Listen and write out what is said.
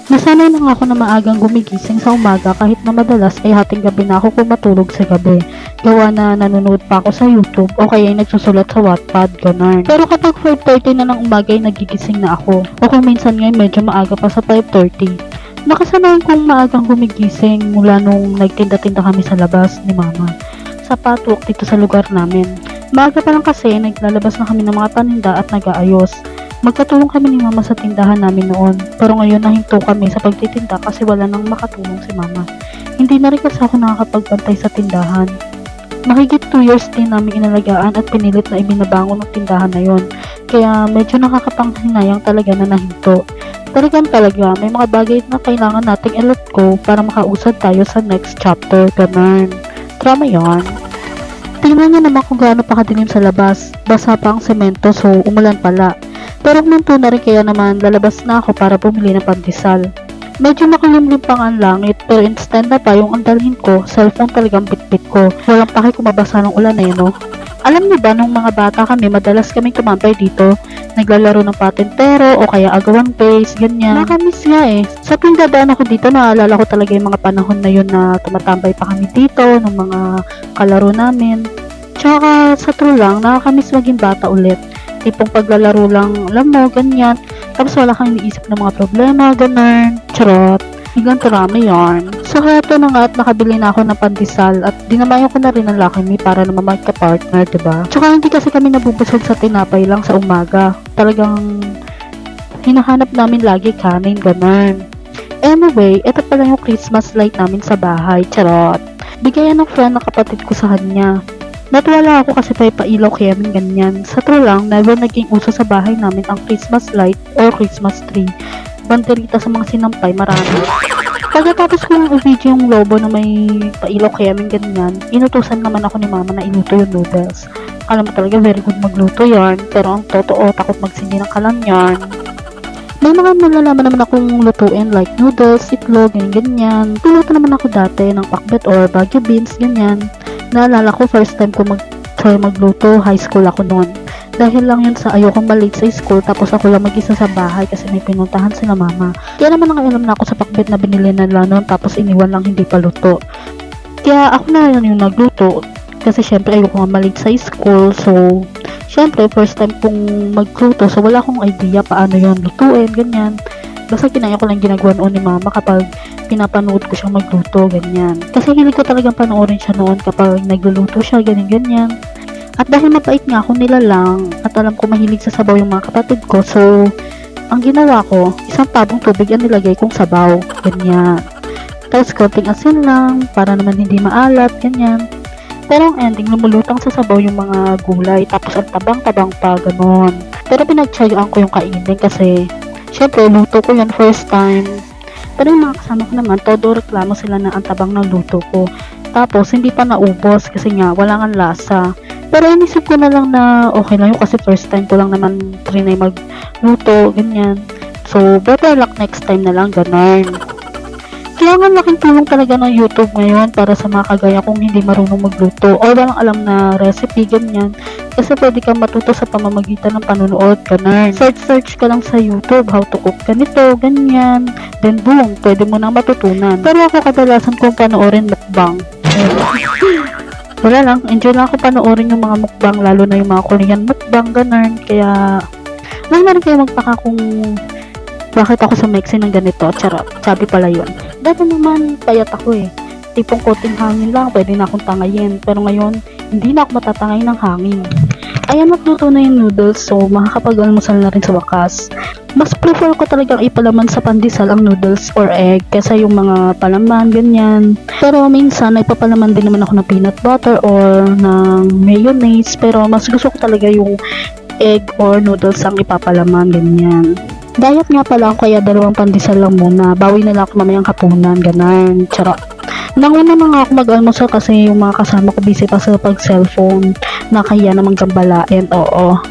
Nasanay na nga ako na maagang gumigising sa umaga kahit na madalas ay hating gabi na ako matulog sa gabi. Gawa na nanonood pa ako sa YouTube o kaya ay nagsusulat sa Wattpad, ganun. Pero kapag 5:30 na ng umaga ay nagigising na ako. O kung minsan nga medyo maaga pa sa 5:30. Nakasanayan kong maagang gumigising mula nung nagtinda-tinda kami sa labas ni Mama. Sa patwalk dito sa lugar namin. Maaga pa lang kasi naglalabas na kami ng mga paninda at nag-aayos. Magkatulong kami ni Mama sa tindahan namin noon, pero ngayon nahinto kami sa pagtitinda kasi wala nang makatulong si Mama. Hindi na rin kasi ako nakakapagbantay sa tindahan. Mahigit 2 years din namin inalagaan at pinilit na ibinabangon ng tindahan na yon. Kaya medyo nakakapanghinayang talaga na nahinto. Talaga, may mga bagay na kailangan nating i-let go para makausad tayo sa next chapter, ganun. Drama yon. Tingnan niyo naman kung gaano pa kadilim sa labas. Basa pa ang semento so umulan pala. Pero minto na rin kaya naman lalabas na ako para bumili ng pandesal. Medyo makulimlim pa nga ang langit pero instead na pa yung andalhin ko, cellphone talagang bitbit ko. Walang pake kung mabasa ng ulan eh no. Alam niyo ba nung mga bata kami madalas kaming tumambay dito, naglalaro ng patintero o kaya agawan base, ganyan. Nakamiss nga eh. Sa tuwing dadaan ako dito naalala ko talaga yung mga panahon na yun na tumatambay pa kami dito ng mga kalaro namin. Tsaka sa true lang, nakakamiss maging bata ulit. Tipong paglalaro lang, alam mo, ganyan. Tapos wala kang iniisip ng mga problema, ganun. Charot. Hanggang turami yarn. So, heto na nga at nakabili na ako ng pandesal at dinamayan ko na rin ng Lucky Me para naman magka-partner, diba? Tsaka hindi kasi kami nabubusog sa tinapay lang sa umaga. Talagang hinahanap namin lagi kanin, ganun. Anyway, ito pala yung Christmas light namin sa bahay. Charot. Bigayan ng friend ng kapatid ko sa kanya. Natuwala ako kasi pailaw kaya ganyan. Sa true lang, never naging uso sa bahay namin ang Christmas light or Christmas tree. Banderita sa mga sinampay, marami. Pagkatapos ko yung video yung lobo na may pailaw kaya ganyan, inutusan naman ako ni Mama na iluto yung noodles. Alam mo talaga, very good magluto yarn. Pero ang totoo, takot magsindi ng kalan yarn. May mga nalalaman naman akong lutuin like noodles, itlog, ganyan. Tuluto naman ako dati ng pakbet or bagyo beans, ganyan. Naalala ko, first time ko try magluto, high school ako noon. Dahil lang yun sa ayokong malate sa school, tapos ako lang mag-isa sa bahay kasi may pinuntahan sila Mama. Kaya naman nakailam na ako sa pakbet na binili nila noon, tapos iniwan lang hindi pa luto. Kaya ako na yun yung nagluto, kasi syempre ayoko nga malate sa school, so syempre first time kong magluto, so wala akong idea paano yun lutuin, ganyan. Basta kinaya ko lang ginagawa noon ni Mama kapag pinapanood ko siyang magluto, ganyan. Kasi hilig ko talagang panoorin siya noon kapag nagluluto siya, ganyan. At dahil mapait nga ako nila lang, at alam ko mahilig sa sabaw yung mga kapatid ko, so, ang ginawa ko, isang tabong tubig ang nilagay kong sabaw, ganyan. Tapos konting asin lang, para naman hindi maalat, ganyan. Pero ang ending, lumulutang sa sabaw yung mga gulay, tapos ang tabang-tabang pa, ganon. Pero pinagtsagaan ko yung kainin kasi, syempre, luto ko yun first time. Pero yung mga kasama ko naman, todo reklamo sila na ang tabang ng luto ko. Tapos, hindi pa naubos kasi nga, wala nga lasa. Pero inisip ko na lang na okay lang yun kasi first time ko lang naman trinay magluto, ganyan. So, better luck next time na lang, ganun. Kaya nga laking tulong talaga ng YouTube ngayon para sa mga kagaya kung hindi marunong magluto o walang alam na recipe, ganyan. Kasi pwede kang matuto sa pamamagitan ng panunood, ganun. Search ka lang sa YouTube, how to cook ganito, ganyan. Then boom, pwede mo nang matutunan. Pero ako kadalasan kong panoorin mukbang. Wala lang, enjoy lang ako panoorin yung mga mukbang, lalo na yung mga Korean mukbang, ganun. Kaya, wala na rin kayo magpaka kung bakit ako sumeksi ng ganito. Charot, sabi pala yun. Dati naman, payat ako eh. Tipong konting hangin lang, pwede na akong tangayin. Pero ngayon, hindi na ako matatangay ng hangin. Ayan, nagluto na yung noodles, so makakapag-almusal na rin sa wakas. Mas prefer ko talagang ipalaman sa pandesal ang noodles or egg kesa yung mga palaman, ganyan. Pero minsan, nagpapalaman din naman ako ng peanut butter or ng mayonnaise. Pero mas gusto ko talaga yung egg or noodles ang ipapalaman, ganyan. Diet nga pala ako kaya 2 pandesal lang muna. Bawi na lang ako mamayang hapunan, ganun. Charot. Nanguna na nga ako mag-almusal kasi yung mga kasama ko busy pa sa pag-cellphone. Nakaya namang gambalain, oo.